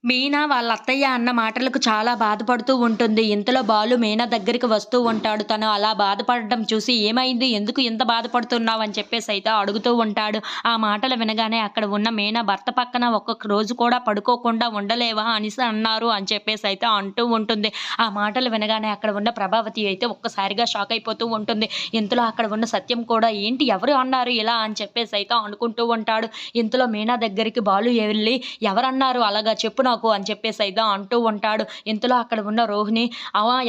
మీనా వాళ్ళ అత్తయ్య అన్న మాటలకు చాలా బాధపడుతూ ఉంటుంది. ఇంతలో బాలు మీనా దగ్గరికి వస్తూ ఉంటాడు. తను అలా బాధపడడం చూసి "ఏమైంది? ఎందుకు ఇంత బాధపడుతున్నావు?" అని చెప్పేసైతే అడుగుతూ ఉంటాడు. ఆ మాటలు వినగానే అక్కడ ఉన్న మీనా భర్త పక్కన ఒక్కొక్క రోజు కూడా పడుకోకుండా ఉండలేవా అనేసి అన్నారు అని చెప్పేసైతే అంటూ ఉంటుంది. ఆ మాటలు వినగానే అక్కడ ఉన్న ప్రభావతి అయితే ఒక్కసారిగా షాక్ అయిపోతూ ఉంటుంది. ఇంతలో అక్కడ ఉన్న సత్యం కూడా ఏంటి ఎవరు అన్నారు ఇలా అని చెప్పేసైతే అనుకుంటూ ఉంటాడు. ఇంతలో మీనా దగ్గరికి బాలు వెళ్లి "ఎవరన్నారు అలాగా చెప్పు నాకు" అని చెప్పేసైతే అంటూ ఉంటాడు. ఇంతలో అక్కడ ఉన్న రోహిణి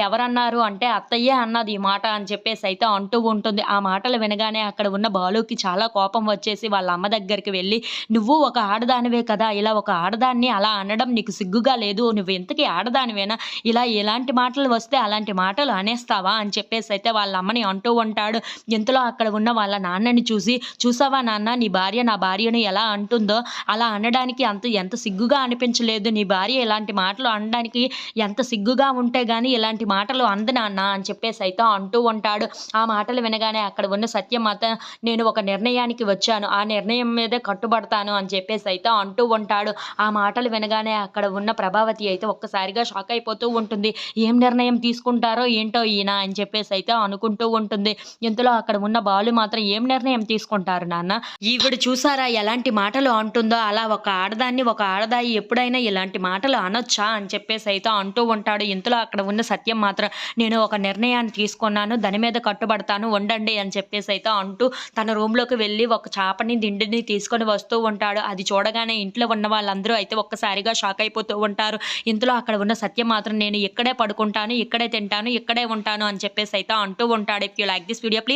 ఎవరన్నారు అంటే "అత్తయ్యే అన్నది ఈ మాట" అని చెప్పేసైతే అంటూ ఉంటుంది. ఆ మాటలు వినగానే అక్కడ ఉన్న బాలుకి చాలా కోపం వచ్చేసి వాళ్ళ అమ్మ దగ్గరికి వెళ్లి "నువ్వు ఒక ఆడదానివే కదా! ఇలా ఒక ఆడదాన్ని అలా అనడం నీకు సిగ్గుగా లేదు? నువ్వు ఇంతకీ ఆడదానివేనా? ఇలా ఎలాంటి మాటలు వస్తే అలాంటి మాటలు అనేస్తావా?" అని చెప్పేసైతే వాళ్ళ అమ్మని అంటూ ఉంటాడు. ఇంతలో అక్కడ ఉన్న వాళ్ళ నాన్నని చూసి "చూసావా నాన్న నీ భార్య నా భార్యను ఎలా అంటుందో? అలా అనడానికి ఎంత సిగ్గుగా అనిపించలేదు. నీ భార్య ఇలాంటి మాటలు అనడానికి ఎంత సిగ్గుగా ఉంటే గాని ఇలాంటి మాటలు అందు నాన్న" అని చెప్పేసైతే అంటూ ఉంటాడు. ఆ మాటలు వినగానే అక్కడ ఉన్న సత్యమాత "నేను ఒక నిర్ణయానికి వచ్చాను. ఆ నిర్ణయం మీదే కట్టుబడతాను" అని చెప్పేసైతే అంటూ ఉంటాడు. ఆ మాటలు వినగానే అక్కడ ఉన్న ప్రభావతి అయితే ఒక్కసారిగా షాక్ అయిపోతూ ఉంటుంది. ఏం నిర్ణయం తీసుకుంటారో ఏంటో ఈయన అని చెప్పేసైతే అనుకుంటూ ఉంటుంది. ఇంతలో అక్కడ ఉన్న బాలు మాత్రం "ఏం నిర్ణయం తీసుకుంటారు నాన్న? ఈవిడ చూసారా ఎలాంటి మాటలు అంటుందో? అలా ఒక ఆడదాన్ని ఒక ఆడదాయి ఎప్పుడైనా ఇలాంటి మాటలు అనొచ్చా?" అని చెప్పేసైతే అంటూ ఉంటాడు. ఇంతలో అక్కడ ఉన్న సత్యం మాత్రం "నేను ఒక నిర్ణయాన్ని తీసుకున్నాను. దాని మీద కట్టుబడతాను ఉండండి" అని చెప్పేసైతే అంటూ తన రూమ్‌లోకి వెళ్లి ఒక చాపని, దిండుని తీసుకొని వస్తూ ఉంటాడు. అది చూడగానే ఇంట్లో ఉన్న వాళ్ళందరూ అయితే ఒక్కసారిగా షాక్ అయిపోతూ ఉంటారు. ఇంతలో అక్కడ ఉన్న సత్యం మాత్రం "నేను ఇక్కడే పడుకుంటాను, ఇక్కడే తింటాను, ఇక్కడే ఉంటాను" అని చెప్పేసైతే అంటూ ఉంటాడు. If you like this video please